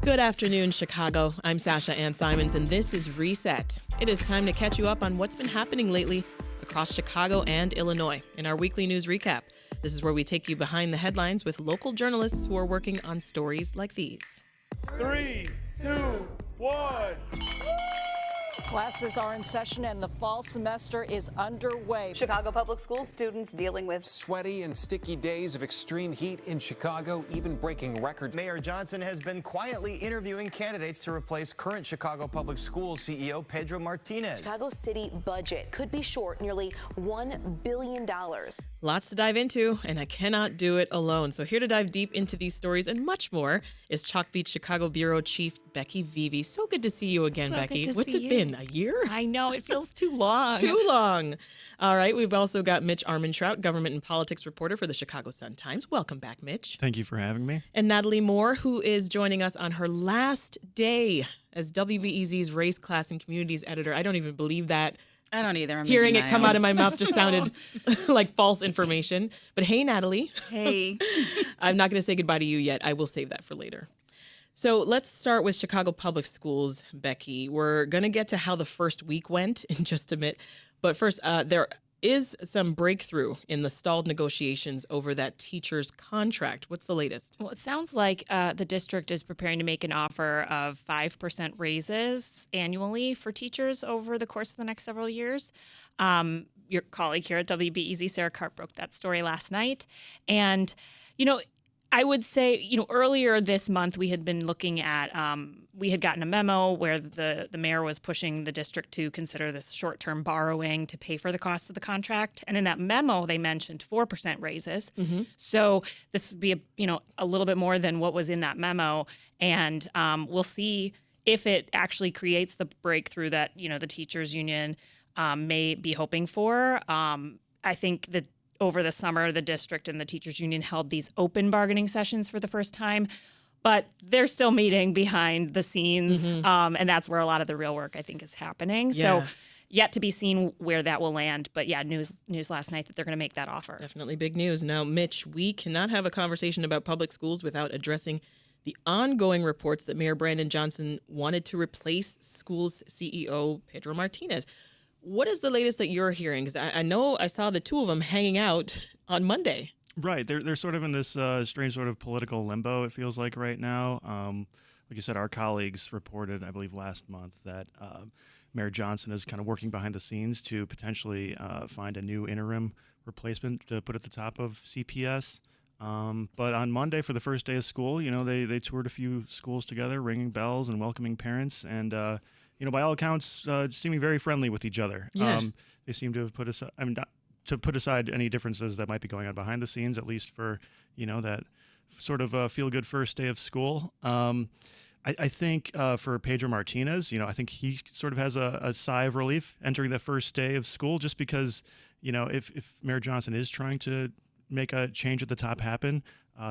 Good afternoon, Chicago. I'm Sasha-Ann Simons, and this is Reset. It is time to catch you up on what's been happening lately across Chicago and Illinois in our weekly news recap. This is where we take you behind the headlines with local journalists who are working on stories like these. 3, 2, 1. Classes are in session and the fall semester is underway. Chicago Public School students dealing with sweaty and sticky days of extreme heat in Chicago, even breaking records. Mayor Johnson has been quietly interviewing candidates to replace current Chicago Public Schools CEO Pedro Martinez. Chicago city budget could be short nearly $1 billion. Lots to dive into, and I cannot do it alone. So here to dive deep into these stories and much more is Chalkbeat Chicago Bureau Chief Becky Vevea. So good to see you again, Becky. What's it been, a year? I know, it feels too long. Too long. All right, we've also got Mitch Armentrout, government and politics reporter for the Chicago Sun-Times. Welcome back, Mitch. Thank you for having me. And Natalie Moore, who is joining us on her last day as WBEZ's race, class, and communities editor. I don't even believe that. I don't either. Hearing it come out of my mouth just sounded like false information. But hey, Natalie. Hey. I'm not going to say goodbye to you yet. I will save that for later. So let's start with Chicago Public Schools, Becky. We're going to get to how the first week went in just a bit. But first, there is some breakthrough in the stalled negotiations over that teacher's contract. What's the latest? Well, it sounds like the district is preparing to make an offer of 5% raises annually for teachers over the course of the next several years. Your colleague here at WBEZ, Sarah Karp, broke that story last night. And, I would say, earlier this month we had been looking at, we had gotten a memo where the mayor was pushing the district to consider this short-term borrowing to pay for the costs of the contract. And in that memo, they mentioned 4% raises. Mm-hmm. So this would be, a little bit more than what was in that memo. And we'll see if it actually creates the breakthrough that, the teachers union may be hoping for. I think that over the summer, the district and the teachers union held these open bargaining sessions for the first time, but they're still meeting behind the scenes. Mm-hmm. And that's where a lot of the real work, I think, is happening. Yeah. So yet to be seen where that will land. But yeah, news last night that they're going to make that offer. Definitely big news. Now, Mitch, we cannot have a conversation about public schools without addressing the ongoing reports that Mayor Brandon Johnson wanted to replace schools CEO Pedro Martinez. What is the latest that you're hearing? Because I know I saw the two of them hanging out on Monday. Right. They're sort of in this strange sort of political limbo, it feels like right now. Like you said, our colleagues reported, I believe, last month that Mayor Johnson is kind of working behind the scenes to potentially find a new interim replacement to put at the top of CPS. But on Monday, for the first day of school, they toured a few schools together, ringing bells and welcoming parents, and by all accounts, seeming very friendly with each other. Yeah. They seem to have put aside any differences that might be going on behind the scenes, at least for, that sort of feel-good first day of school. I think for Pedro Martinez, I think he sort of has a sigh of relief entering the first day of school, just because, if Mayor Johnson is trying to make a change at the top happen,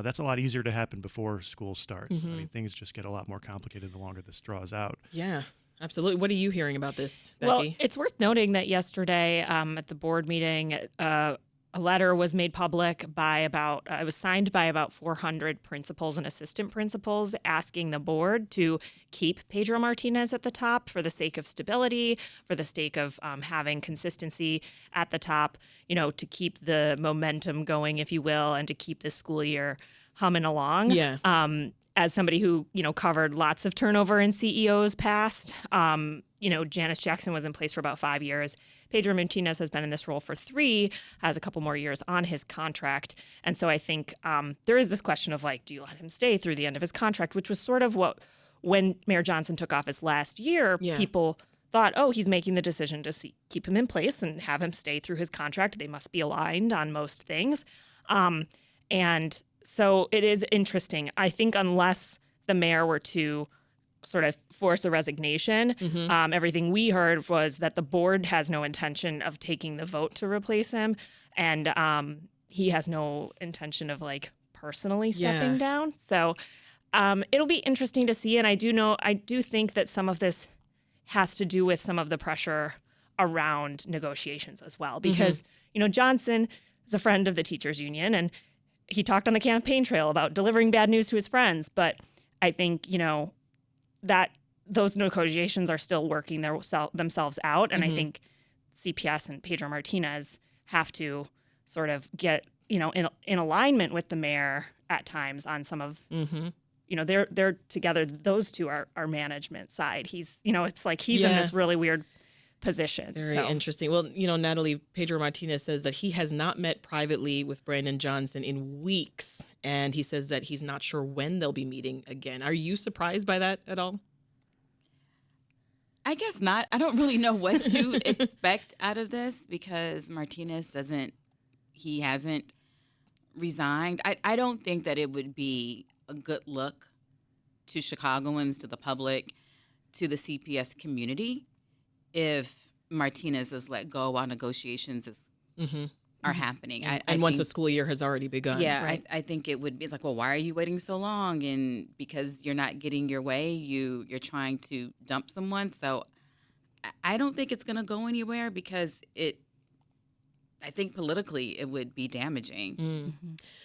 that's a lot easier to happen before school starts. Mm-hmm. I mean, things just get a lot more complicated the longer this draws out. Yeah. Absolutely. What are you hearing about this, Becky? Well, it's worth noting that yesterday at the board meeting, a letter was made public it was signed by about 400 principals and assistant principals asking the board to keep Pedro Martinez at the top for the sake of stability, for the sake of having consistency at the top, to keep the momentum going, if you will, and to keep this school year humming along. Yeah. As somebody who, covered lots of turnover in CEOs past, Janice Jackson was in place for about 5 years. Pedro Martinez has been in this role for 3, has a couple more years on his contract. And so I think there is this question of do you let him stay through the end of his contract, which was sort of when Mayor Johnson took office last year, people thought, he's making the decision to keep him in place and have him stay through his contract. They must be aligned on most things. And so it is interesting. I think unless the mayor were to sort of force a resignation, everything we heard was that the board has no intention of taking the vote to replace him. And he has no intention of personally stepping down. So it'll be interesting to see. And I do think that some of this has to do with some of the pressure around negotiations as well. Because, Johnson is a friend of the teachers union, and he talked on the campaign trail about delivering bad news to his friends. But I think, that those negotiations are still working themselves out. And I think CPS and Pedro Martinez have to sort of get, in alignment with the mayor at times on some of, they're together. Those two are management side. He's, it's like he's in this really weird position. Very interesting. Well, Natalie, Pedro Martinez says that he has not met privately with Brandon Johnson in weeks. And he says that he's not sure when they'll be meeting again. Are you surprised by that at all? I guess not. I don't really know what to expect out of this because Martinez hasn't resigned. I don't think that it would be a good look to Chicagoans, to the public, to the CPS community if Martinez is let go while negotiations are happening. And once the school year has already begun. Yeah, right? I think it would be. It's like, well, why are you waiting so long? And because you're not getting your way, you're trying to dump someone. So I don't think it's going to go anywhere because I think politically it would be damaging.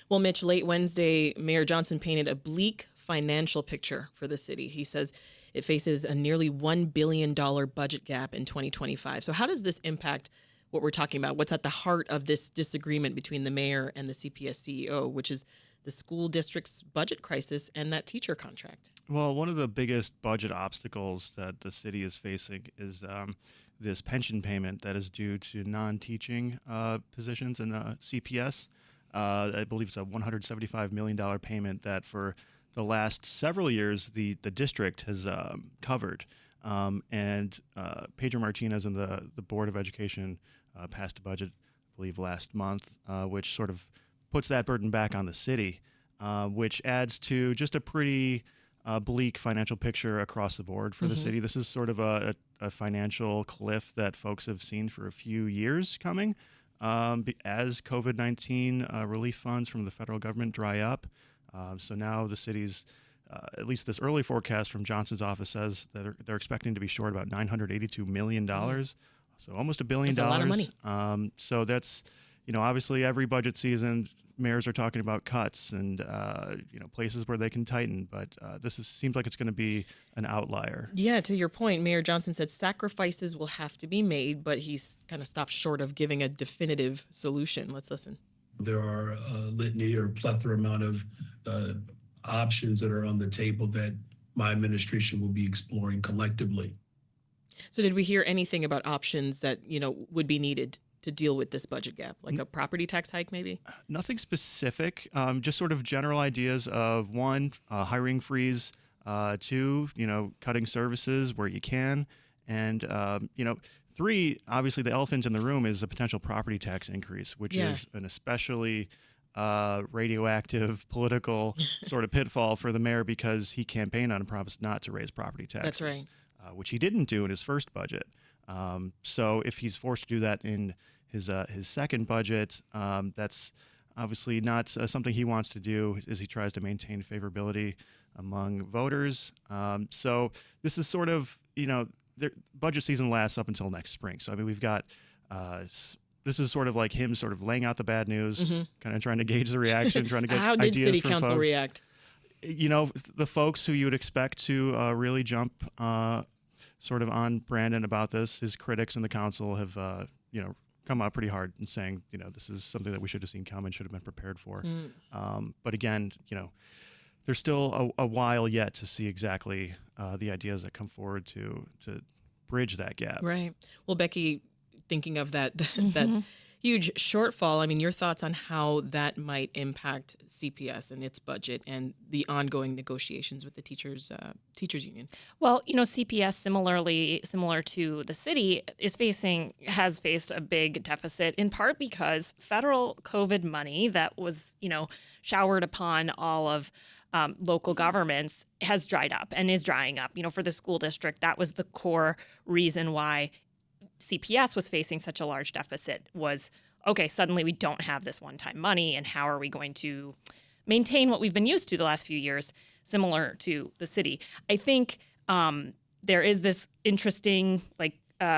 Well, Mitch, late Wednesday, Mayor Johnson painted a bleak financial picture for the city. He says it faces a nearly $1 billion budget gap in 2025. So how does this impact what we're talking about? What's at the heart of this disagreement between the mayor and the CPS CEO, which is the school district's budget crisis and that teacher contract? Well, one of the biggest budget obstacles that the city is facing is this pension payment that is due to non-teaching positions in CPS. I believe it's a $175 million payment that for the last several years the district has covered. And Pedro Martinez and the Board of Education passed a budget, I believe, last month, which sort of puts that burden back on the city, which adds to just a pretty bleak financial picture across the board for the city. This is sort of a financial cliff that folks have seen for a few years coming as COVID-19 relief funds from the federal government dry up. So now the city's, at least this early forecast from Johnson's office says that they're expecting to be short about $982 million. So almost $1 billion. That's a lot of money. So that's, obviously every budget season, mayors are talking about cuts and places where they can tighten, but seems like it's going to be an outlier. Yeah, to your point, Mayor Johnson said sacrifices will have to be made, but he's kind of stopped short of giving a definitive solution. Let's listen. There are a litany or plethora amount of options that are on the table that my administration will be exploring collectively. So did we hear anything about options that would be needed to deal with this budget gap, like a property tax hike maybe? Nothing specific, just sort of general ideas of one, hiring freeze, two, cutting services where you can, and three, obviously the elephant in the room is a potential property tax increase, which is an especially radioactive political sort of pitfall for the mayor because he campaigned on a promise not to raise property taxes. That's right. Which he didn't do in his first budget. So if he's forced to do that in his second budget, that's obviously not something he wants to do as he tries to maintain favorability among voters. So this is sort of, the budget season lasts up until next spring. So, we've got, this is sort of like him sort of laying out the bad news, kind of trying to gauge the reaction, trying to get How ideas did City from Council folks. react? The folks who you would expect to really jump sort of on Brandon about this, his critics in the council have, come out pretty hard and saying, this is something that we should have seen coming, should have been prepared for. But again, there's still a while yet to see exactly the ideas that come forward to bridge that gap. Right. Well, Becky, thinking of that that huge shortfall, your thoughts on how that might impact CPS and its budget and the ongoing negotiations with the teachers union? Well, CPS similar to the city has faced a big deficit in part because federal COVID money that was, showered upon all of local governments has dried up and is drying up. For the school district, that was the core reason why CPS was facing such a large deficit was, okay, suddenly we don't have this one-time money, and how are we going to maintain what we've been used to the last few years, similar to the city? I think there is this interesting,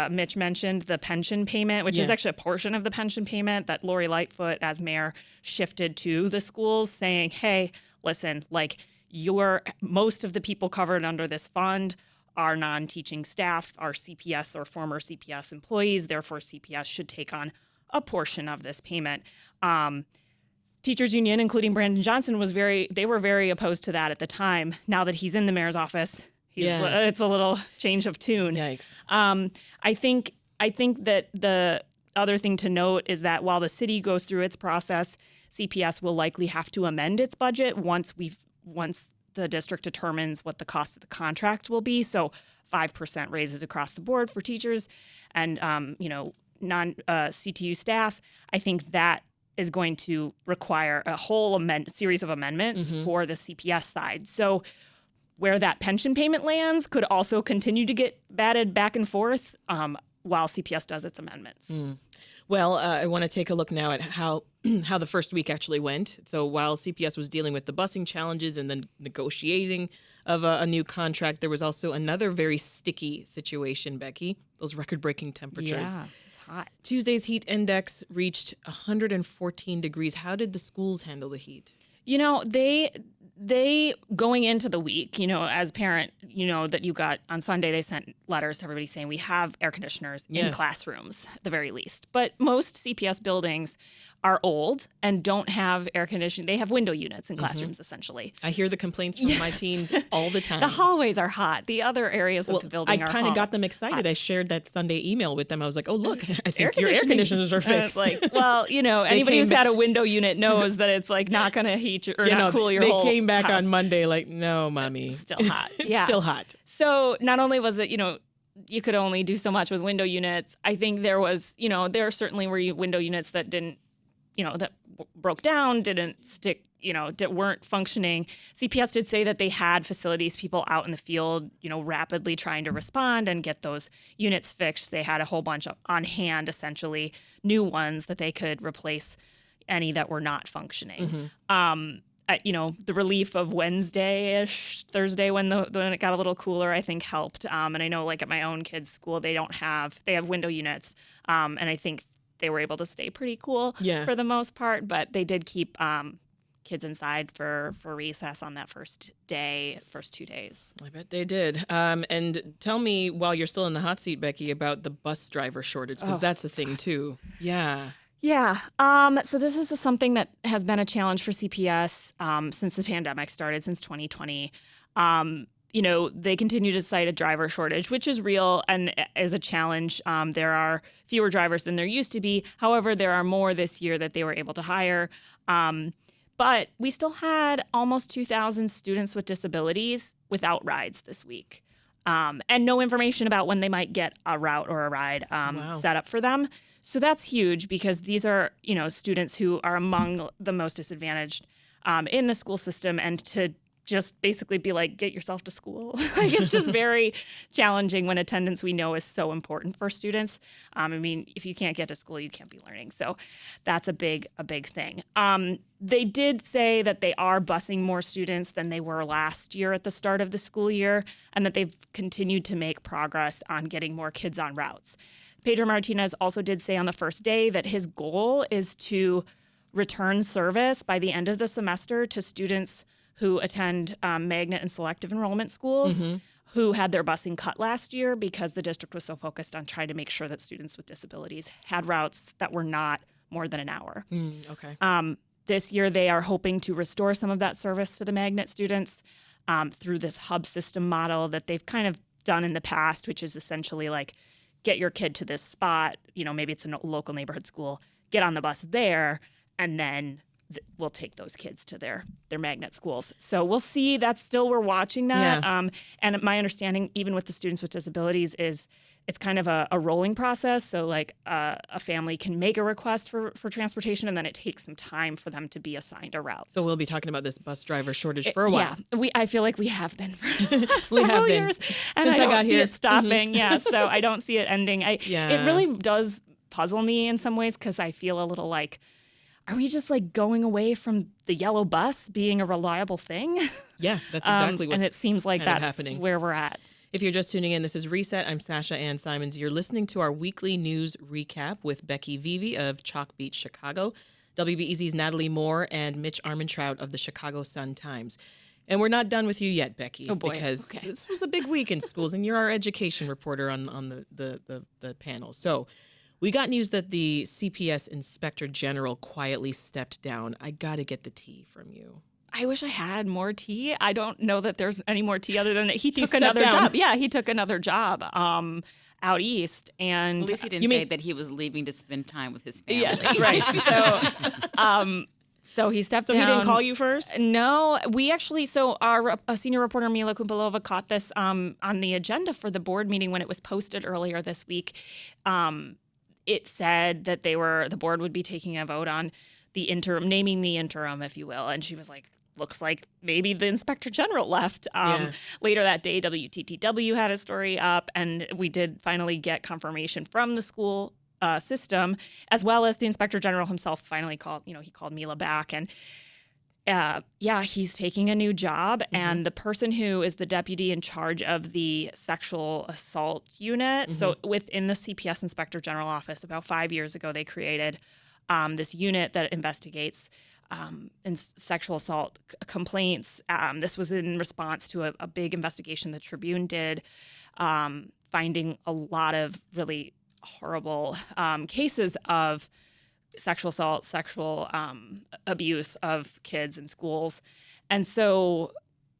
Mitch mentioned, the pension payment, which is actually a portion of the pension payment that Lori Lightfoot, as mayor, shifted to the schools, saying, hey, listen, most of the people covered under this fund are non-teaching staff, are CPS or former CPS employees. Therefore, CPS should take on a portion of this payment. Teachers union, including Brandon Johnson, they were very opposed to that at the time. Now that he's in the mayor's office, it's a little change of tune. Yikes. I think that the other thing to note is that while the city goes through its process, CPS will likely have to amend its budget once the district determines what the cost of the contract will be. So 5% raises across the board for teachers and non-CTU staff. I think that is going to require a whole series of amendments for the CPS side. So where that pension payment lands could also continue to get batted back and forth while CPS does its amendments. Well, I want to take a look now at how the first week actually went. So while CPS was dealing with the busing challenges and then negotiating of a new contract, there was also another very sticky situation, Becky, those record-breaking temperatures. Yeah, it's hot. Tuesday's heat index reached 114 degrees. How did the schools handle the heat? They going into the week, as parent, that you got on Sunday, they sent letters to everybody saying we have air conditioners in classrooms, at the very least. But most CPS buildings are old and don't have air conditioning. They have window units in classrooms, essentially. I hear the complaints from my teens all the time. The hallways are hot. The other areas of the building are hot. I kind of got them excited. I shared that Sunday email with them. I was like, oh, look, I think your air conditioners are fixed. It's like, well, anybody who's had a window unit knows that it's like not going to heat or not cool your whole They came back house. on Monday like, no, mommy. It's still hot. It's still hot. So not only was it, you could only do so much with window units. I think there was, there certainly were window units that didn't, that broke down, didn't stick, that weren't functioning. CPS did say that they had facilities people out in the field, rapidly trying to respond and get those units fixed. They had a whole bunch on hand, essentially, new ones that they could replace any that were not functioning. The relief of Wednesday-ish, Thursday when it got a little cooler, I think helped. And I know, like at my own kids' school, they have window units, and I think they were able to stay pretty cool for the most part. But they did keep kids inside for recess on that first 2 days. I bet they did. And tell me, while you're still in the hot seat, Becky, about the bus driver shortage, because that's a thing too. Yeah. Yeah. So this is something that has been a challenge for CPS since the pandemic started, since 2020. They continue to cite a driver shortage, which is real and is a challenge. There are fewer drivers than there used to be. However, there are more this year that they were able to hire. But we still had almost 2,000 students with disabilities without rides this week. And no information about when they might get a route or a ride set up for them. So that's huge because these are, students who are among the most disadvantaged in the school system, and to just basically be like, get yourself to school. It's just very challenging when attendance, we know, is so important for students. If you can't get to school, you can't be learning. So that's a big thing. They did say that they are busing more students than they were last year at the start of the school year, and that they've continued to make progress on getting more kids on routes. Pedro Martinez also did say on the first day that his goal is to return service by the end of the semester to students who attend magnet and selective enrollment schools who had their busing cut last year because the district was so focused on trying to make sure that students with disabilities had routes that were not more than an hour. Okay. This year, they are hoping to restore some of that service to the magnet students through this hub system model that they've kind of done in the past, which is essentially like, get your kid to this spot, maybe it's a local neighborhood school, get on the bus there, and then we'll take those kids to their magnet schools. So we'll see. We're watching that. Yeah. And my understanding, even with the students with disabilities, is it's kind of a rolling process. So like a family can make a request for transportation, and then it takes some time for them to be assigned a route. So we'll be talking about this bus driver shortage for a while. Yeah, I feel like we have been for we have been years, and since I got don't see here. it stopping. Yeah, so I don't see it ending. It really does puzzle me in some ways because I feel a little like, are we just like going away from the yellow bus being a reliable thing? Yeah, that's exactly what's and it seems like that's happening. Where we're at. If you're just tuning in, this is Reset. I'm Sasha-Ann Simons. You're listening to our weekly news recap with Becky Vevea of Chalkbeat Chicago, WBEZ's Natalie Moore, and Mitch Armentrout of the Chicago Sun-Times. And we're not done with you yet, Becky. Oh, boy. Because Okay. this was a big week in schools, and you're our education reporter on the panel. So we got news that the CPS Inspector General quietly stepped down. I got to get the tea from you. I wish I had more tea. I don't know that there's any more tea other than that he took stepped another down. job. Yeah, he took another job out east. And At least he didn't say that he was leaving to spend time with his family. yes, right. So he stepped down. So he didn't call you first? No, we actually. So our senior reporter Mila Kumpalova caught this on the agenda for the board meeting when it was posted earlier this week. It said that the board would be taking a vote on the interim, naming the interim, if you will, and she was like, looks like maybe the inspector general left. Later that day, WTTW had a story up, and we did finally get confirmation from the school system, as well as the inspector general himself finally called. He called Mila back, and he's taking a new job. And the person who is the deputy in charge of the sexual assault unit, so within the CPS Inspector General office, about 5 years ago, they created this unit that investigates sexual assault complaints. This was in response to a big investigation the Tribune did, finding a lot of really horrible cases of sexual assault, sexual abuse of kids in schools. And so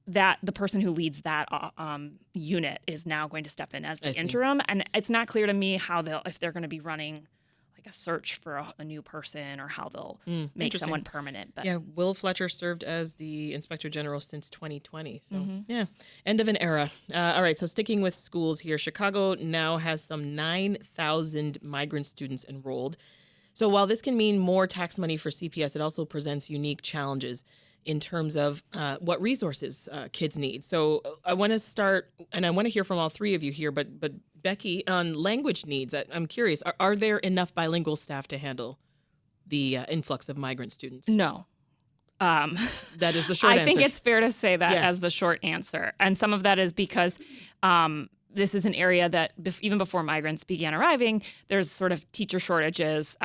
that the person who leads that unit is now going to step in as the interim. And it's not clear to me if they're going to be running like a search for a new person or how they'll make someone permanent. But yeah, Will Fletcher served as the Inspector General since 2020. So yeah, end of an era. All right, so sticking with schools here, Chicago now has some 9,000 migrant students enrolled. So while this can mean more tax money for CPS, it also presents unique challenges in terms of what resources kids need. So I want to start, and I want to hear from all three of you here, but Becky, on language needs, I'm curious, are there enough bilingual staff to handle the influx of migrant students? No. That is the short answer. I think it's fair to say that as the short answer. And some of that is because this is an area that even before migrants began arriving, there's sort of teacher shortages.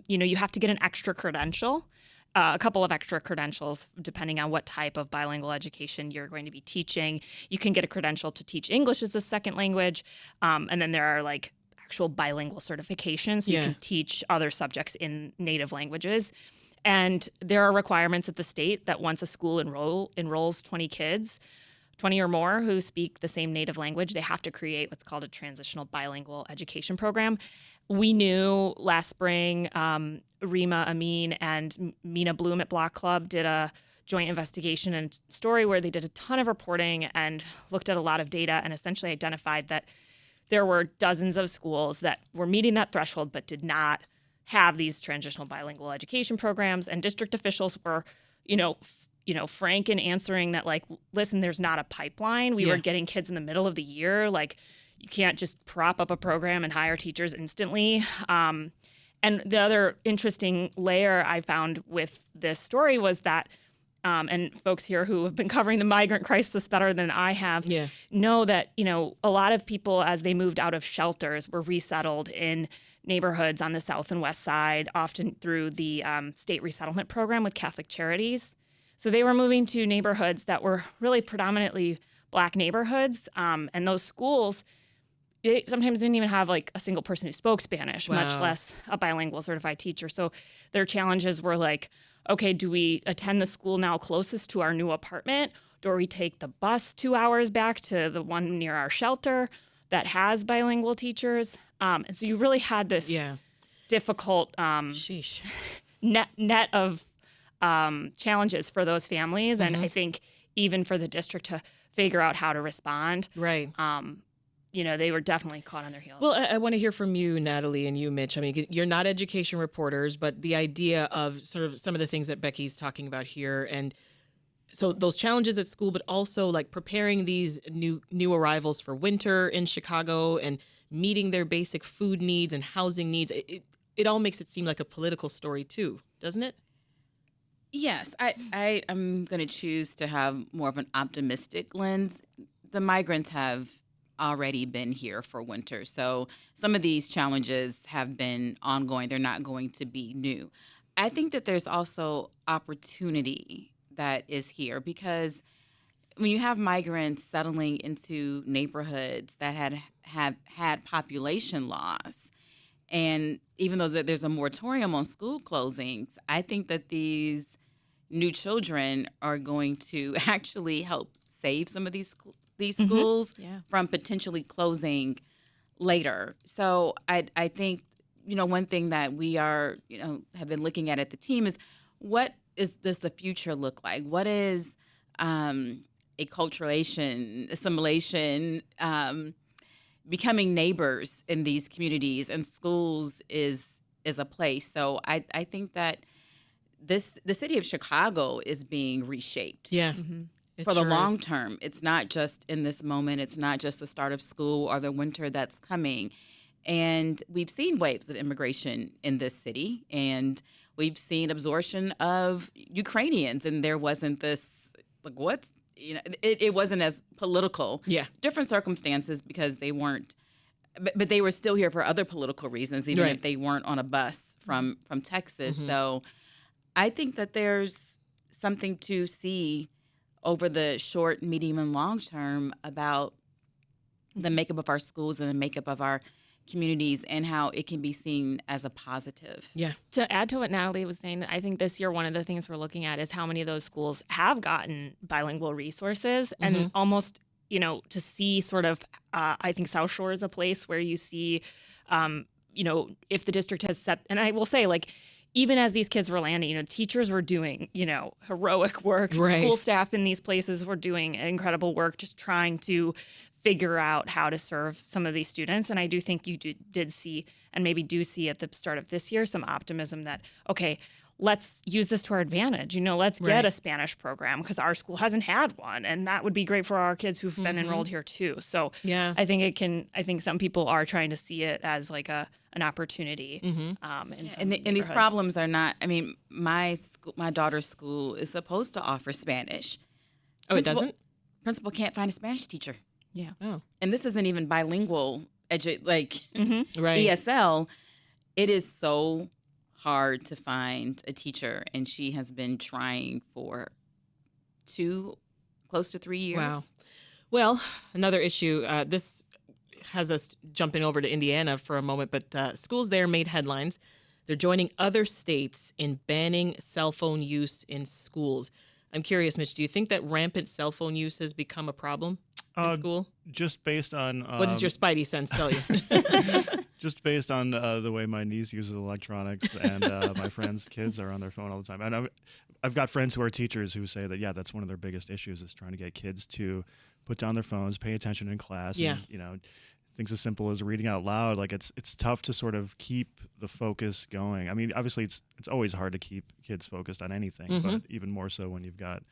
You have to get an extra credential. A couple of extra credentials, depending on what type of bilingual education you're going to be teaching. You can get a credential to teach English as a second language, and then there are like actual bilingual certifications. So you can teach other subjects in native languages. And there are requirements at the state that once a school enrolls 20 kids, 20 or more who speak the same native language, they have to create what's called a transitional bilingual education program. We knew last spring, Rima Amin and Mina Bloom at Block Club did a joint investigation and story where they did a ton of reporting and looked at a lot of data and essentially identified that there were dozens of schools that were meeting that threshold but did not have these transitional bilingual education programs. And district officials were, frank in answering that, like, listen, there's not a pipeline. We were getting kids in the middle of the year, like, you can't just prop up a program and hire teachers instantly. And the other interesting layer I found with this story was that, and folks here who have been covering the migrant crisis better than I have know that, a lot of people, as they moved out of shelters, were resettled in neighborhoods on the south and west side, often through the state resettlement program with Catholic Charities. So they were moving to neighborhoods that were really predominantly Black neighborhoods, and those schools, they sometimes didn't even have like a single person who spoke Spanish, much less a bilingual certified teacher. So their challenges were like, okay, do we attend the school now closest to our new apartment? Or we take the bus 2 hours back to the one near our shelter that has bilingual teachers? And so you really had this difficult net of challenges for those families. And I think even for the district to figure out how to respond. Right. They were definitely caught on their heels. Well, I want to hear from you, Natalie, and you, Mitch. I mean, you're not education reporters, but the idea of sort of some of the things that Becky's talking about here, and so those challenges at school, but also like preparing these new arrivals for winter in Chicago and meeting their basic food needs and housing needs. It all makes it seem like a political story too, doesn't it? Yes, I'm going to choose to have more of an optimistic lens. The migrants have already been here for winter, so some of these challenges have been ongoing. They're not going to be new. I think that there's also opportunity that is here because when you have migrants settling into neighborhoods that have had population loss, and even though there's a moratorium on school closings, I think that these new children are going to actually help save some of these schools from potentially closing later. So I think, one thing that we are, have been looking at the team is does the future look like? What is acculturation, assimilation, becoming neighbors in these communities, and schools is a place. So I think that the city of Chicago is being reshaped. Yeah. For the long term. It's not just in this moment. It's not just the start of school or the winter that's coming. And we've seen waves of immigration in this city, and we've seen absorption of Ukrainians, and there wasn't this, it wasn't as political. Yeah. Different circumstances because they weren't, but they were still here for other political reasons, even if they weren't on a bus from Texas. So I think that there's something to see over the short, medium, and long term about the makeup of our schools and the makeup of our communities and how it can be seen as a positive. Yeah. To add to what Natalie was saying, I think this year one of the things we're looking at is how many of those schools have gotten bilingual resources, and almost, to see sort of, I think South Shore is a place where you see, if the district has set, and I will say, even as these kids were landing, teachers were doing, heroic work. Right. School staff in these places were doing incredible work, just trying to figure out how to serve some of these students. And I do think you did see, and maybe do see at the start of this year, some optimism that, okay, let's use this to our advantage. Let's get a Spanish program because our school hasn't had one, and that would be great for our kids who've been enrolled here too. So yeah, I think some people are trying to see it as like an opportunity. And these problems are not. I mean, my daughter's school is supposed to offer Spanish. Oh, it doesn't? Principal can't find a Spanish teacher. Yeah. Oh. And this isn't even bilingual, Right. ESL. It is so hard to find a teacher, and she has been trying for close to 3 years. Wow. Well, another issue, this has us jumping over to Indiana for a moment, but schools there made headlines. They're joining other states in banning cell phone use in schools. I'm curious, Mitch, do you think that rampant cell phone use has become a problem in school? Just based on... what does your spidey sense tell you? Just based on the way my niece uses electronics, and my friends' kids are on their phone all the time. And I've got friends who are teachers who say that, that's one of their biggest issues is trying to get kids to put down their phones, pay attention in class. Yeah. And, things as simple as reading out loud. It's tough to sort of keep the focus going. I mean, obviously it's always hard to keep kids focused on anything, but even more so when they've got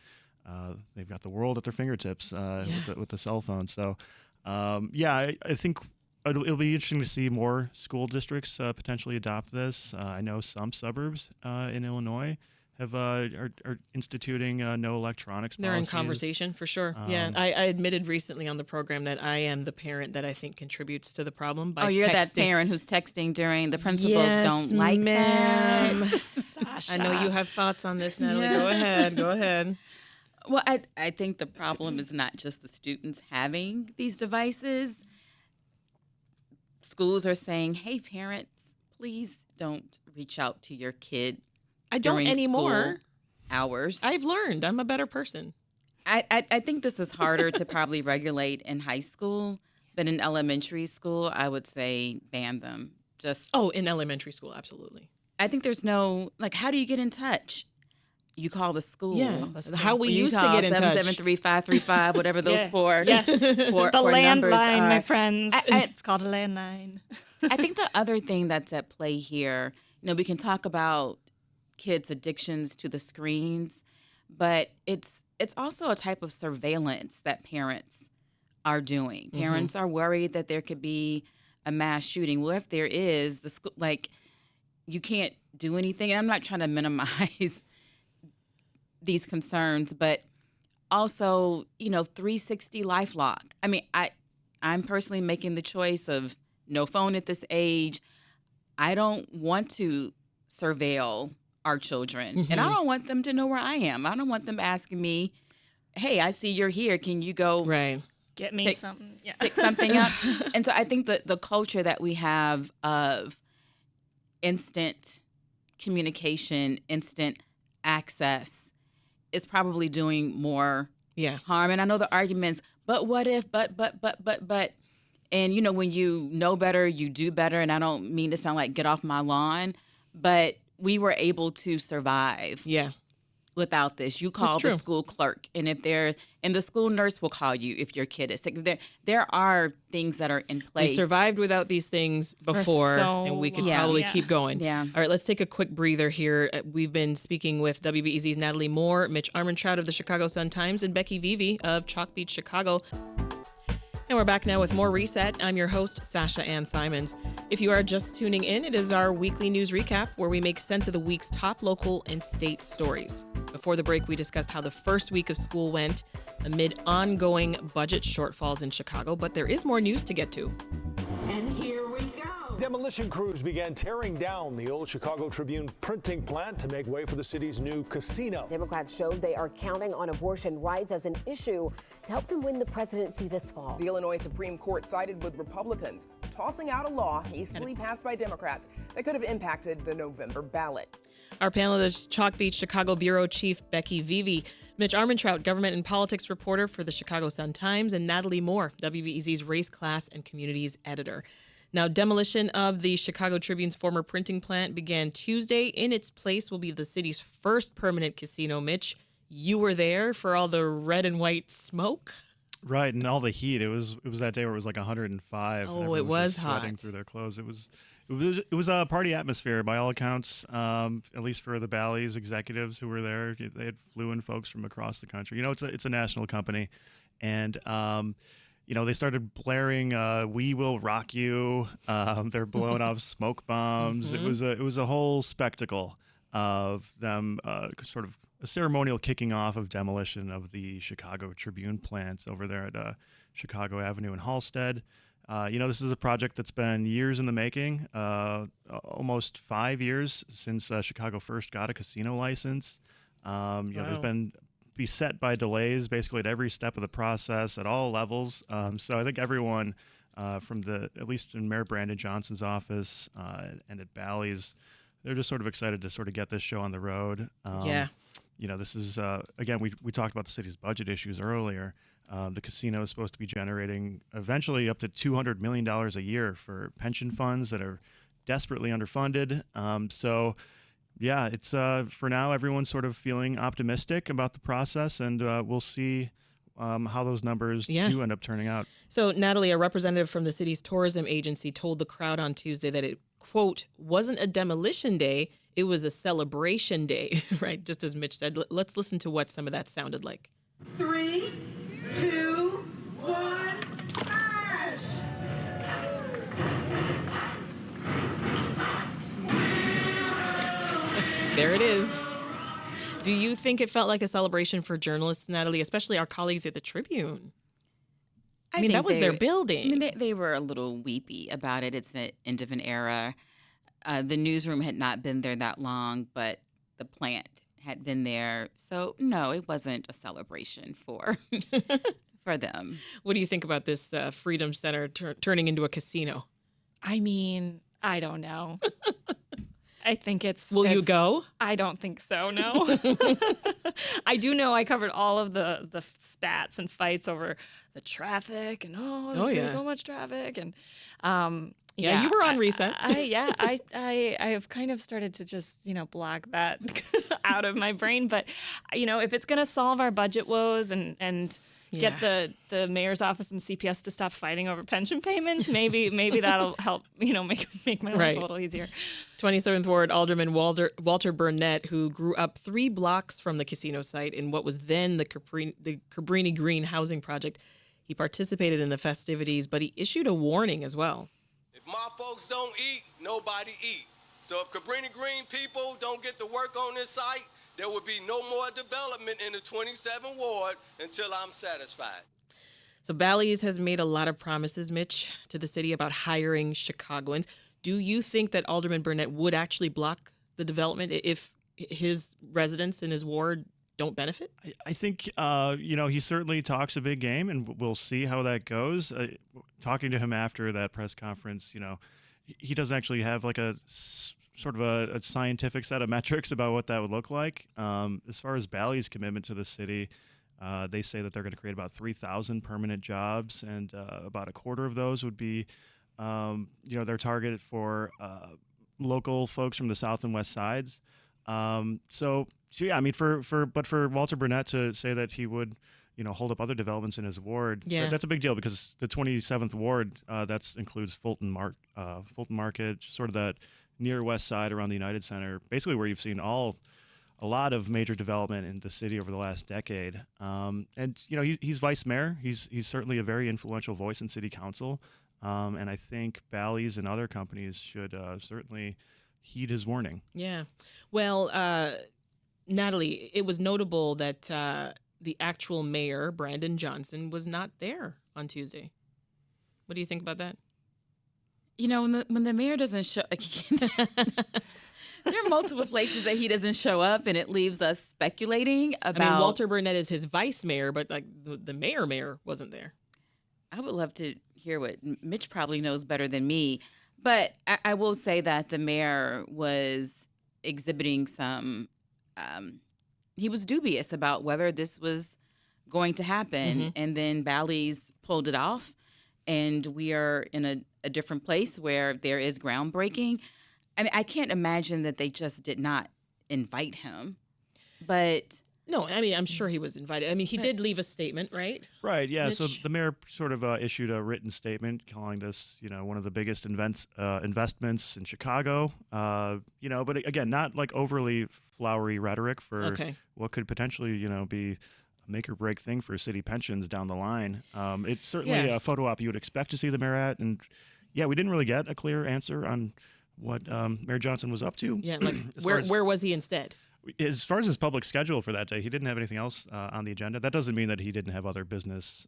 the world at their fingertips with the cell phone. So, I think it'll be interesting to see more school districts potentially adopt this. I know some suburbs in Illinois are instituting no electronics They're policies. in conversation for sure. I admitted recently on the program that I am the parent that I think contributes to the problem by you're texting. that parent who's texting during the principals Yes, don't like ma'am. that. Sasha. I know you have thoughts on this, Natalie. Yes. Go ahead. Well, I think the problem is not just the students having these devices. Schools are saying, hey, parents, please don't reach out to your kid I don't during anymore. School hours. I've learned. I'm a better person. I think this is harder to probably regulate in high school, but in elementary school, I would say ban them. In elementary school, absolutely. I think there's no, how do you get in touch? You call the school. Yeah, that's how we used to get in touch. 773-535, whatever those four. Yes, for the landline, my friends. It's called a landline. I think the other thing that's at play here, we can talk about kids' addictions to the screens, but it's also a type of surveillance that parents are doing. Parents are worried that there could be a mass shooting. Well, if there is, the school, you can't do anything. And I'm not trying to minimize these concerns, but also, 360 LifeLock. I mean, I'm personally making the choice of no phone at this age. I don't want to surveil our children, and I don't want them to know where I am. I don't want them asking me hey, I see you're here. Can you go Get me something. Yeah. pick something up? And so I think that the culture that we have of instant communication, instant access is probably doing more harm. And I know the arguments, but what if, but. And, you know, when you know better, you do better. And I don't mean to sound like get off my lawn, but we were able to survive without this. You call the school clerk, and the school nurse will call you if your kid is sick. There are things that are in place. We survived without these things before, and we could probably keep going. Yeah. All right, let's take a quick breather here. We've been speaking with WBEZ's Natalie Moore, Mitch Armentrout of the Chicago Sun-Times, and Becky Vevea of Chalkbeat Chicago. And we're back now with more Reset. I'm your host, Sasha-Ann Simons. If you are just tuning in, it is our weekly news recap where we make sense of the week's top local and state stories. Before the break, we discussed how the first week of school went amid ongoing budget shortfalls in Chicago, but there is more news to get to. And here we go. Demolition crews began tearing down the old Chicago Tribune printing plant to make way for the city's new casino. Democrats showed they are counting on abortion rights as an issue to help them win the presidency this fall. The Illinois Supreme Court sided with Republicans, tossing out a law hastily passed by Democrats that could have impacted the November ballot. Our panelist, Chalkbeat Chicago Bureau Chief Becky Vevea, Mitch Armentrout, government and politics reporter for the Chicago Sun-Times, and Natalie Moore, WBEZ's race, class, and communities editor. Now, demolition of the Chicago Tribune's former printing plant began Tuesday. In its place will be the city's first permanent casino. Mitch, you were there for all the red and white smoke. Right, and all the heat. It was that day where it was like 105. Oh, it was sweating hot through their clothes. It was a party atmosphere by all accounts. At least for the Bally's executives who were there, they had flew in folks from across the country. You know, it's a national company, and you know, they started blaring "We Will Rock You." They're blowing off smoke bombs. Mm-hmm. It was a whole spectacle of them, sort of a ceremonial kicking off of demolition of the Chicago Tribune plant over there at Chicago Avenue in Halstead. You know, this is a project that's been years in the making, almost 5 years since Chicago first got a casino license. You know, there's been beset by delays basically at every step of the process at all levels. So I think everyone from at least in Mayor Brandon Johnson's office and at Bally's, they're just sort of excited to sort of get this show on the road. You know, this is, again, we talked about the city's budget issues earlier. The casino is supposed to be generating eventually up to $200 million a year for pension funds that are desperately underfunded. So, yeah, it's for now, everyone's sort of feeling optimistic about the process, and we'll see how those numbers do end up turning out. So, Natalie, a representative from the city's tourism agency told the crowd on Tuesday that it, quote, wasn't a demolition day, it was a celebration day, right? Just as Mitch said. Let's listen to what some of that sounded like. 3, 2, 1, smash! There it is. Do you think it felt like a celebration for journalists, Natalie, especially our colleagues at the Tribune? I mean, that was their building. I mean, they were a little weepy about it. It's the end of an era. The newsroom had not been there that long, but the plant had been there. So, no, it wasn't a celebration for them. What do you think about this Freedom Center turning into a casino? I mean, I don't know. I think it's... Will you go? I don't think so, no. I do know I covered all of the spats and fights over the traffic and, there's so much traffic. And yeah, you were on Reset. I have kind of started to just, block that out of my brain. But, if it's going to solve our budget woes and get the mayor's office and CPS to stop fighting over pension payments, maybe that'll help, make my life a little easier. 27th Ward Alderman Walter Burnett, who grew up 3 blocks from the casino site in what was then the Cabrini Green housing project. He participated in the festivities, but he issued a warning as well. If my folks don't eat, nobody eat. So if Cabrini Green people don't get to work on this site, there will be no more development in the 27th Ward until I'm satisfied. So Bally's has made a lot of promises, Mitch, to the city about hiring Chicagoans. Do you think that Alderman Burnett would actually block the development if his residents in his ward don't benefit? I think, he certainly talks a big game, and we'll see how that goes. Talking to him after that press conference, he doesn't actually have like a sort of a scientific set of metrics about what that would look like. As far as Bally's commitment to the city, they say that they're going to create about 3,000 permanent jobs, and about a quarter of those would be, they're targeted for local folks from the south and west sides. So yeah, I mean, for Walter Burnett to say that he would, hold up other developments in his ward, that's a big deal, because the 27th ward, that includes Fulton Market, sort of that near west side around the United Center, basically where you've seen a lot of major development in the city over the last decade. And he's vice mayor. He's certainly a very influential voice in city council. And I think Bally's and other companies should certainly heed his warning. Yeah. Well, Natalie, it was notable that the actual mayor, Brandon Johnson, was not there on Tuesday. What do you think about that? When the mayor doesn't show, there are multiple places that he doesn't show up, and it leaves us speculating about. I mean, Walter Burnett is his vice mayor, but like the mayor wasn't there. I would love to hear what Mitch probably knows better than me, but I will say that the mayor was exhibiting some. He was dubious about whether this was going to happen, and then Bally's pulled it off, and we are in a different place where there is groundbreaking. I mean, I can't imagine that they just did not invite him, but. No, I mean, I'm sure he was invited. I mean, he did leave a statement, right? Right, yeah. Mitch? So the mayor sort of issued a written statement calling this, one of the biggest investments in Chicago, but again, not like overly flowery rhetoric for what could potentially, be a make or break thing for city pensions down the line. It's certainly a photo op you would expect to see the mayor at. And yeah, we didn't really get a clear answer on what Mayor Johnson was up to. Yeah, like where was he instead? As far as his public schedule for that day, he didn't have anything else on the agenda. That doesn't mean that he didn't have other business.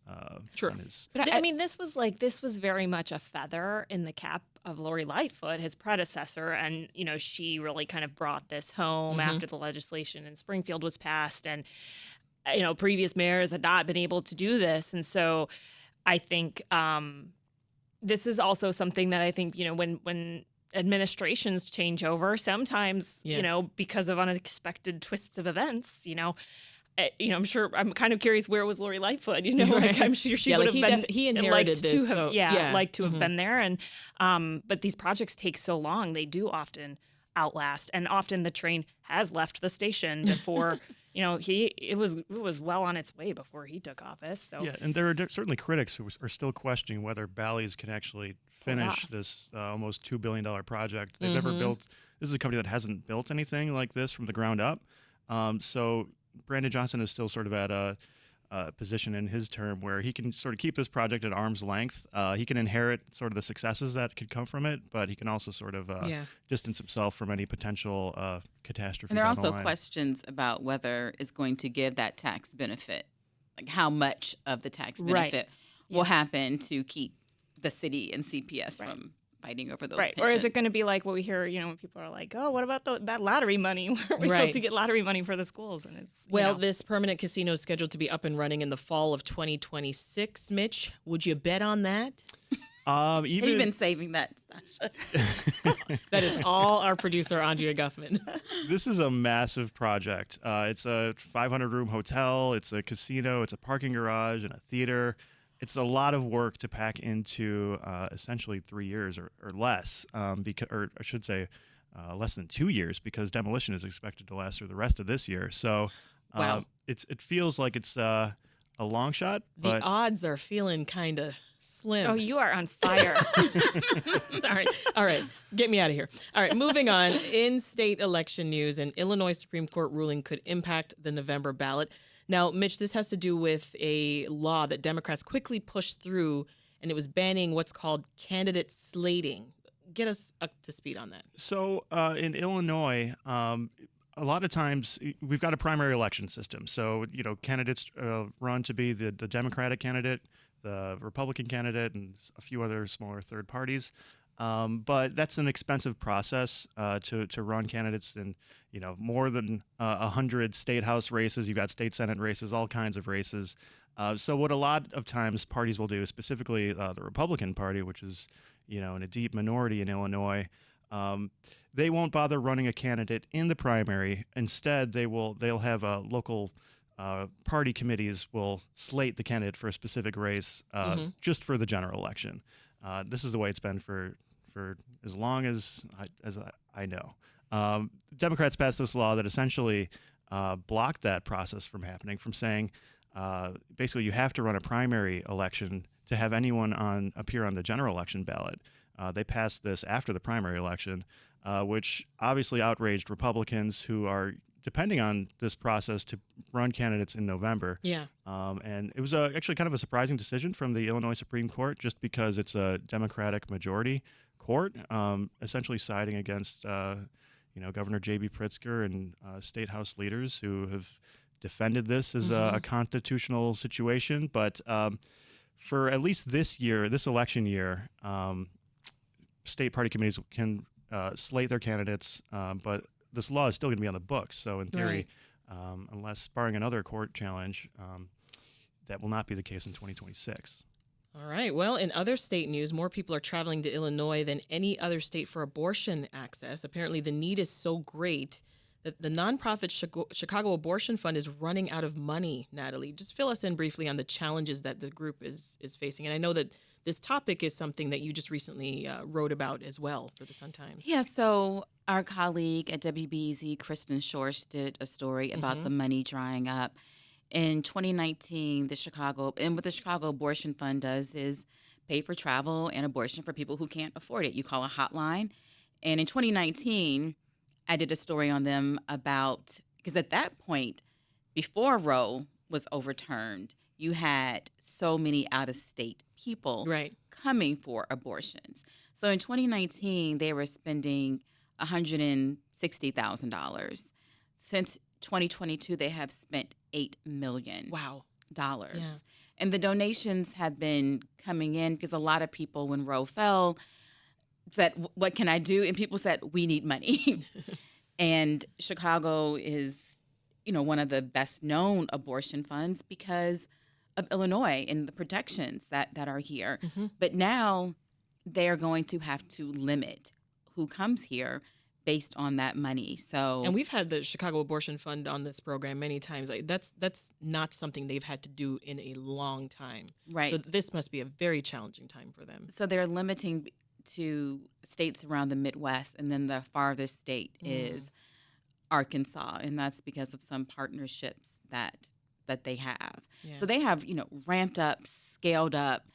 Sure. On his... But I mean, this was very much a feather in the cap of Lori Lightfoot, his predecessor, and she really kind of brought this home after the legislation in Springfield was passed, and previous mayors had not been able to do this, and so I think this is also something that I think when administrations change over sometimes, because of unexpected twists of events, I'm sure, I'm kind of curious, where was Lori Lightfoot? Like, I'm sure she would have been, he inherited liked this, to have, so, liked to have been there. And, but these projects take so long, they do often outlast, and often the train has left the station before, it was well on its way before he took office. So yeah, and there are certainly critics who are still questioning whether Bally's can actually finish this almost $2 billion project. They've never built. This is a company that hasn't built anything like this from the ground up. So Brandon Johnson is still sort of at a position in his term where he can sort of keep this project at arm's length. He can inherit sort of the successes that could come from it, but he can also sort of distance himself from any potential catastrophe. And there are down the also line. questions about whether it's going to give that tax benefit, like how much of the tax benefit will happen to keep the city and CPS from fighting over those pensions. Or is it going to be like what we hear, when people are like, oh, what about that lottery money? We're supposed to get lottery money for the schools. And it's this permanent casino is scheduled to be up and running in the fall of 2026. Mitch, would you bet on that? You've been saving that, Sasha. That is all our producer, Andrea Guthman. This is a massive project. It's a 500-room hotel. It's a casino. It's a parking garage and a theater. It's a lot of work to pack into essentially 3 years or less, or I should say less than 2 years, because demolition is expected to last through the rest of this year. So it feels like it's a long shot. The odds are feeling kind of slim. Oh, you are on fire. Sorry. All right. Get me out of here. All right. Moving on. In state election news, an Illinois Supreme Court ruling could impact the November ballot. Now, Mitch, this has to do with a law that Democrats quickly pushed through, and it was banning what's called candidate slating. Get us up to speed on that. So in Illinois, a lot of times we've got a primary election system. So, candidates run to be the Democratic candidate, the Republican candidate, and a few other smaller third parties. But that's an expensive process to run candidates in, more than 100 state house races. You've got state senate races, all kinds of races. So what a lot of times parties will do, specifically the Republican Party, which is, in a deep minority in Illinois, they won't bother running a candidate in the primary. Instead, they'll have local party committees will slate the candidate for a specific race just for the general election. This is the way it's been for as long as I know. Democrats passed this law that essentially blocked that process from happening, from saying basically you have to run a primary election to have anyone appear on the general election ballot. They passed this after the primary election, which obviously outraged Republicans who are depending on this process to run candidates in November. Yeah. And it was actually kind of a surprising decision from the Illinois Supreme Court, just because it's a Democratic majority court, essentially siding against Governor J.B. Pritzker and state house leaders who have defended this as a constitutional situation. But for at least this election year, state party committees can slate their candidates, but this law is still going to be on the books. So in theory, unless barring another court challenge, that will not be the case in 2026. All right. Well, in other state news, more people are traveling to Illinois than any other state for abortion access. Apparently, the need is so great that the nonprofit Chicago Abortion Fund is running out of money. Natalie, just fill us in briefly on the challenges that the group is facing. And I know that this topic is something that you just recently wrote about as well for the Sun-Times. Yeah, so our colleague at WBEZ, Kristen Schorsch, did a story about the money drying up. In 2019, what the Chicago Abortion Fund does is pay for travel and abortion for people who can't afford it. You call a hotline. And in 2019, I did a story on them because at that point, before Roe was overturned, you had so many out-of-state people coming for abortions. So in 2019, they were spending $160,000. Since 2022, they have spent $8 million. Wow. Yeah. And the donations have been coming in because a lot of people, when Roe fell, said, what can I do? And people said, we need money. And Chicago is, one of the best known abortion funds because of Illinois and the protections that are here. But now they're going to have to limit who comes here based on that money. So, and we've had the Chicago Abortion Fund on this program many times. That's not something they've had to do in a long time. Right. So this must be a very challenging time for them. So they're limiting to states around the Midwest, and then the farthest state is Arkansas, and that's because of some partnerships that they have. Yeah. So they have, ramped up, scaled up,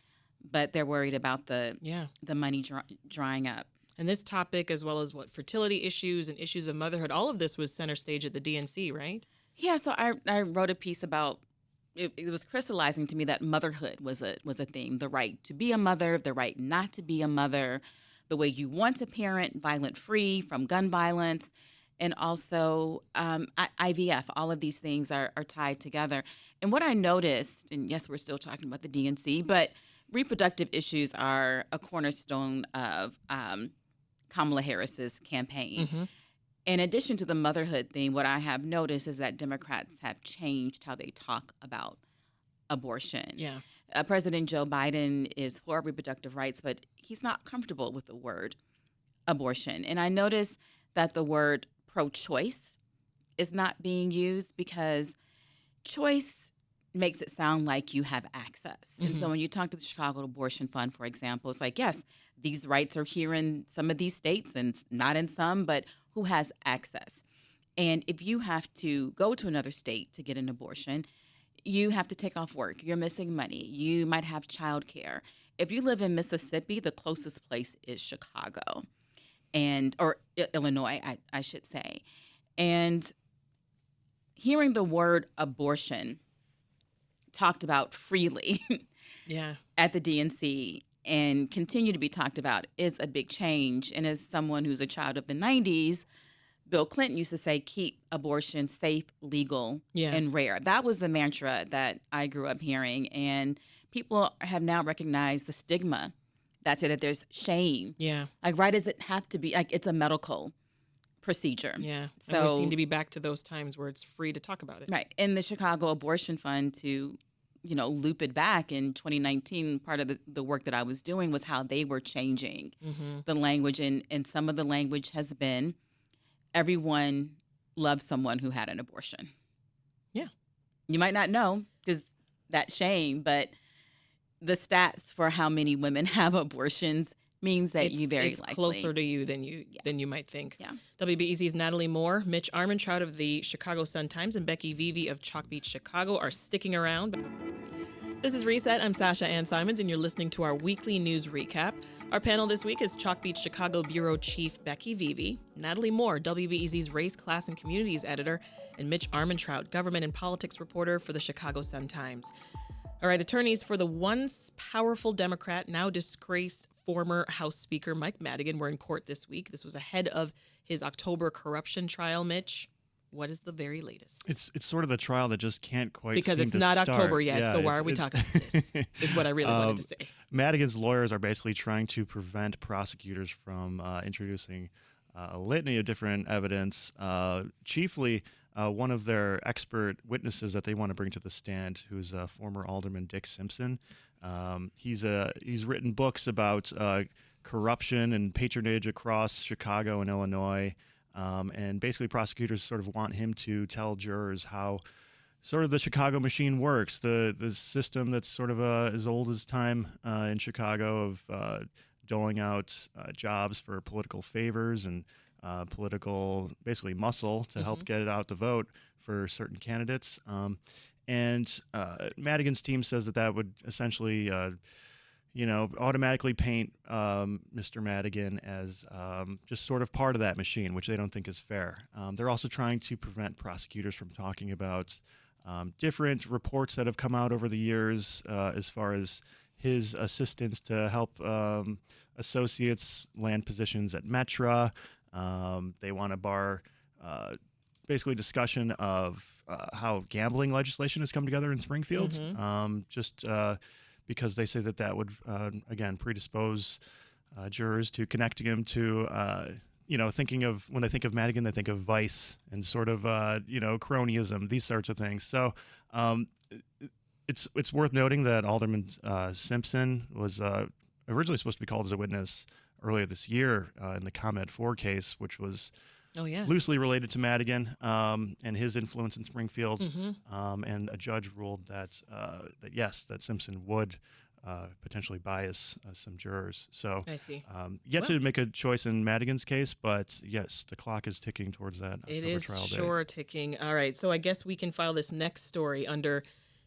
but they're worried about the money drying up. And this topic, as well as fertility issues and issues of motherhood, all of this was center stage at the DNC, right? Yeah. So I wrote a piece about it was crystallizing to me that motherhood was a theme: the right to be a mother, the right not to be a mother, the way you want to parent, violent-free from gun violence, and also IVF. All of these things are tied together. And what I noticed, and yes, we're still talking about the DNC, but reproductive issues are a cornerstone of Kamala Harris's campaign. In addition to the motherhood thing, what I have noticed is that Democrats have changed how they talk about abortion. Yeah. President Joe Biden is for reproductive rights, but he's not comfortable with the word abortion. And I noticed that the word pro-choice is not being used because choice makes it sound like you have access. And so when you talk to the Chicago Abortion Fund, for example, it's like, yes, these rights are here in some of these states and not in some, but who has access? And if you have to go to another state to get an abortion, you have to take off work. You're missing money. You might have childcare. If you live in Mississippi, the closest place is Chicago, or Illinois, I should say. And hearing the word abortion talked about freely at the DNC and continue to be talked about is a big change. And as someone who's a child of the 90s, Bill Clinton used to say, keep abortion safe, legal, and rare. That was the mantra that I grew up hearing. And people have now recognized the stigma that say that there's shame. Yeah. Like, why does it have to be, like, it's a medical procedure? Yeah. So And we seem to be back to those times where it's free to talk about it. Right. And the Chicago Abortion Fund, to, loop it back in 2019, part of the work that I was doing was how they were changing the language. And some of the language has been, everyone loves someone who had an abortion. Yeah. You might not know because that shame, but the stats for how many women have abortions means that you very it's likely closer to you than you might think. Yeah. WBEZ's Natalie Moore, Mitch Armentrout of the Chicago Sun-Times, and Becky Vevea of Chalkbeat Chicago are sticking around. This is Reset. I'm Sasha-Ann Simons, and you're listening to our weekly news recap. Our panel this week is Chalkbeat Chicago Bureau Chief Becky Vevea, Natalie Moore, WBEZ's Race, Class, and Communities Editor, and Mitch Armentrout, Government and Politics Reporter for the Chicago Sun-Times. All right, attorneys for the once powerful Democrat, now disgraced former House Speaker Mike Madigan were in court this week. This was ahead of his October corruption trial. Mitch, what is the very latest? It's sort of the trial that just can't quite because seem it's to not start. October yet, Yeah, so why are we talking about this? Is what I really wanted to say. Madigan's lawyers are basically trying to prevent prosecutors from introducing a litany of different evidence, chiefly one of their expert witnesses that they want to bring to the stand, who's former Alderman Dick Simpson. He's written books about corruption and patronage across Chicago and Illinois, and basically prosecutors sort of want him to tell jurors how sort of the Chicago machine works, the system that's sort of as old as time in Chicago of doling out jobs for political favors and political, basically muscle to help get it out the vote for certain candidates. And Madigan's team says that would essentially, automatically paint Mr. Madigan as just sort of part of that machine, which they don't think is fair. They're also trying to prevent prosecutors from talking about different reports that have come out over the years as far as his assistance to help associates land positions at Metra. They want to bar basically discussion of how gambling legislation has come together in Springfield, just because they say that would, again, predispose jurors to connecting him to, when they think of Madigan, they think of vice and sort of, cronyism, these sorts of things. So it's worth noting that Alderman Simpson was originally supposed to be called as a witness earlier this year in the Comment 4 case, which was loosely related to Madigan and his influence in Springfield. And a judge ruled that Simpson would potentially bias some jurors. So I see. Yet to make a choice in Madigan's case, but yes, the clock is ticking towards that October trial date. It is sure ticking. All right, so I guess we can file this next story under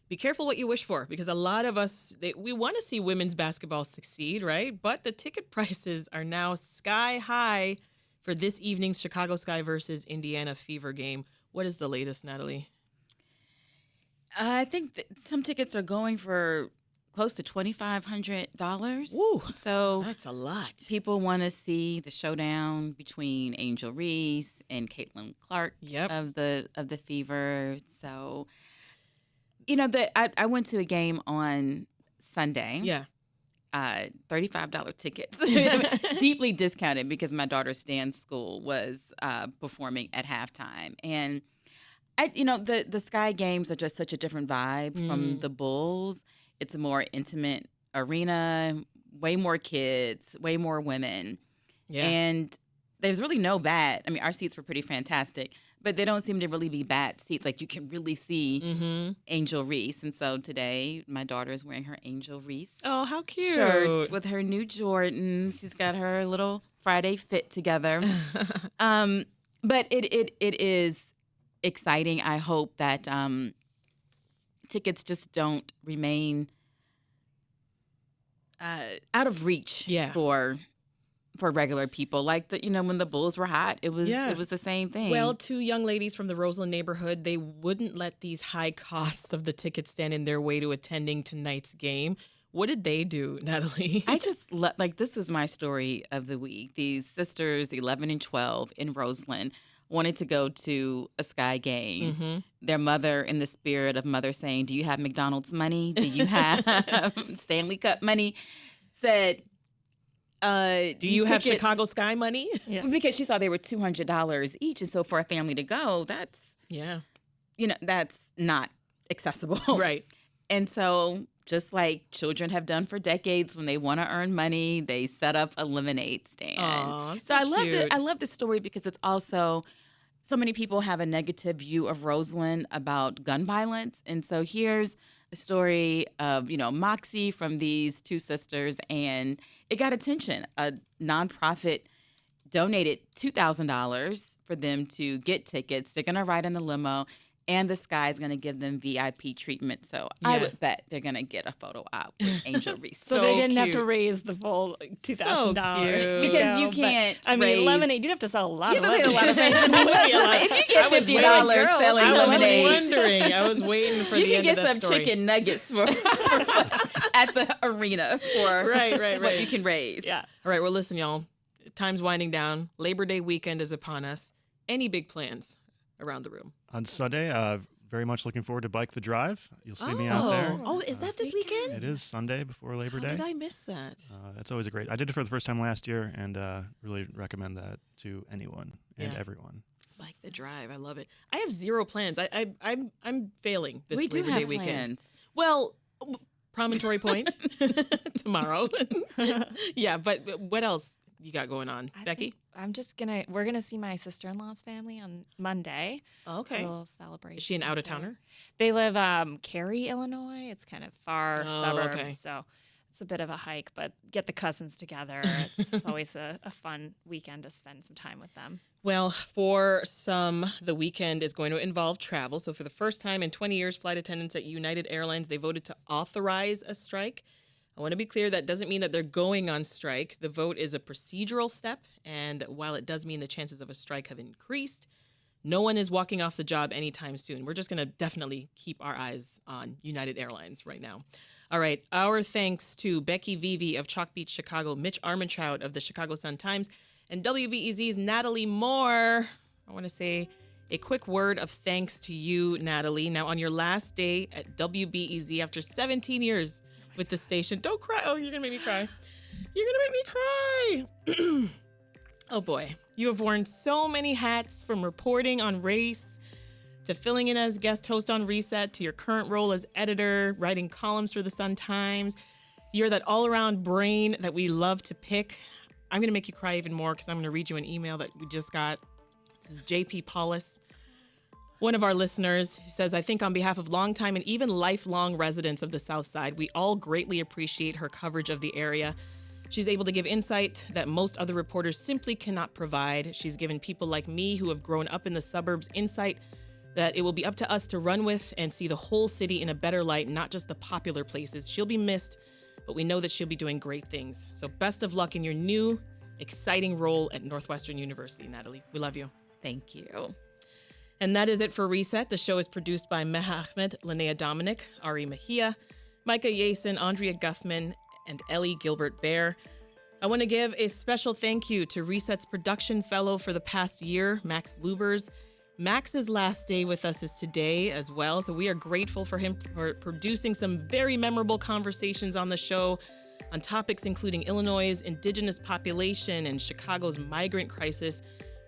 be careful what you wish for, because a lot of us, we want to see women's basketball succeed, right? But the ticket prices are now sky high for this evening's Chicago Sky versus Indiana Fever game. What is the latest, Natalie? I think that some tickets are going for close to $2,500. Ooh, so that's a lot. People want to see the showdown between Angel Reese and Caitlin Clark of the Fever. So, I went to a game on Sunday. Yeah. $35 tickets, deeply discounted because my daughter's dance school was performing at halftime. And the Sky games are just such a different vibe from the Bulls. It's a more intimate arena, way more kids, way more women. Yeah. And there's really no bad. I mean, our seats were pretty fantastic, but they don't seem to really be bad seats. Like, you can really see Angel Reese. And so today, my daughter is wearing her Angel Reese how cute shirt with her new Jordans. She's got her little Friday fit together. But it is exciting. I hope that tickets just don't remain out of reach for regular people. Like, when the Bulls were hot, it was the same thing. Well, two young ladies from the Roseland neighborhood, they wouldn't let these high costs of the tickets stand in their way to attending tonight's game. What did they do, Natalie? I just this was my story of the week. These sisters, 11 and 12 in Roseland, wanted to go to a Sky game. Their mother, in the spirit of mother saying, "Do you have McDonald's money? Do you have Stanley Cup money?" said, Do you have Chicago Sky money? Because she saw they were $200 each, and so for a family to go, that's that's not accessible, right? And so, just like children have done for decades, when they want to earn money, they set up a lemonade stand. Aww, so I love it. I love this story because it's also so many people have a negative view of Roseland about gun violence, and so here's a story of moxie from these two sisters, and it got attention. A nonprofit donated $2,000 for them to get tickets. They're gonna ride in the limo, and the Sky's gonna give them VIP treatment. So I would bet they're gonna get a photo op with Angel Reese. So they didn't have to raise the full $2,000 because you can't. I mean, lemonade. You'd have to sell a lot of lemonade. If you get $50 selling lemonade, I was waiting for you the end of that can get some chicken nuggets for at the arena for what you can raise. Yeah. All right. Well, listen, y'all. Time's winding down. Labor Day weekend is upon us. Any big plans around the room? On Sunday, very much looking forward to Bike the Drive. You'll see me out there. Oh, is that this weekend? It is Sunday before Labor Day. How did I miss that? That's always I did it for the first time last year, and really recommend that to anyone and everyone. Bike the Drive. I love it. I have zero plans. I'm failing this We do Labor have Day weekend. plans. Well, Promontory Point tomorrow. Yeah, but what else you got going on, Becky? We're gonna see my sister-in-law's family on Monday. Okay. A little celebration. Is she an out-of-towner? They live Cary, Illinois. It's kind of far suburbs, okay. so it's a bit of a hike, but get the cousins together. It's always a fun weekend to spend some time with them. Well, for some, the weekend is going to involve travel. So for the first time in 20 years, flight attendants at United Airlines, they voted to authorize a strike. I want to be clear, that doesn't mean that they're going on strike. The vote is a procedural step, and while it does mean the chances of a strike have increased, no one is walking off the job anytime soon. We're just going to definitely keep our eyes on United Airlines right now. All right, our thanks to Becky Vevea of Chalkbeat Chicago, Mitch Armentrout of the Chicago Sun-Times, and WBEZ's Natalie Moore. I want to say a quick word of thanks to you, Natalie. Now, on your last day at WBEZ after 17 years with the station. Don't cry. Oh, you're going to make me cry. You're going to make me cry. Oh, boy. You have worn so many hats, from reporting on race to filling in as guest host on Reset to your current role as editor, writing columns for the Sun-Times. You're that all-around brain that we love to pick. I'm going to make you cry even more because I'm going to read you an email that we just got. This is J.P. Paulus, one of our listeners. He says, I think on behalf of longtime and even lifelong residents of the South Side, we all greatly appreciate her coverage of the area. She's able to give insight that most other reporters simply cannot provide. She's given people like me who have grown up in the suburbs insight that it will be up to us to run with and see the whole city in a better light, not just the popular places. She'll be missed, but we know that she'll be doing great things. So best of luck in your new, exciting role at Northwestern University, Natalie. We love you. Thank you. And that is it for Reset. The show is produced by Meha Ahmed, Linnea Dominic, Ari Mejia, Micah Yason, Andrea Guthman, and Ellie Gilbert-Bear. I want to give a special thank you to Reset's production fellow for the past year, Max Lubers. Max's last day with us is today as well, so we are grateful for him for producing some very memorable conversations on the show on topics including Illinois' indigenous population and Chicago's migrant crisis.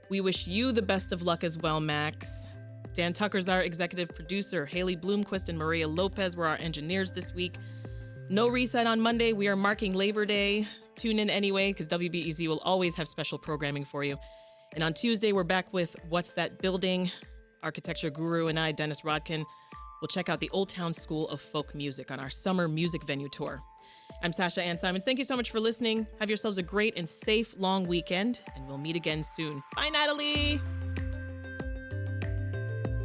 We wish you the best of luck as well, Max. Dan Tucker's our executive producer. Haley Bloomquist and Maria Lopez were our engineers this week. No Reset on Monday. We are marking Labor Day. Tune in anyway, because WBEZ will always have special programming for you. And on Tuesday, we're back with What's That Building? Architecture guru and I, Dennis Rodkin, will check out the Old Town School of Folk Music on our summer music venue tour. I'm Sasha-Ann Simons. Thank you so much for listening. Have yourselves a great and safe long weekend, and we'll meet again soon. Bye, Natalie.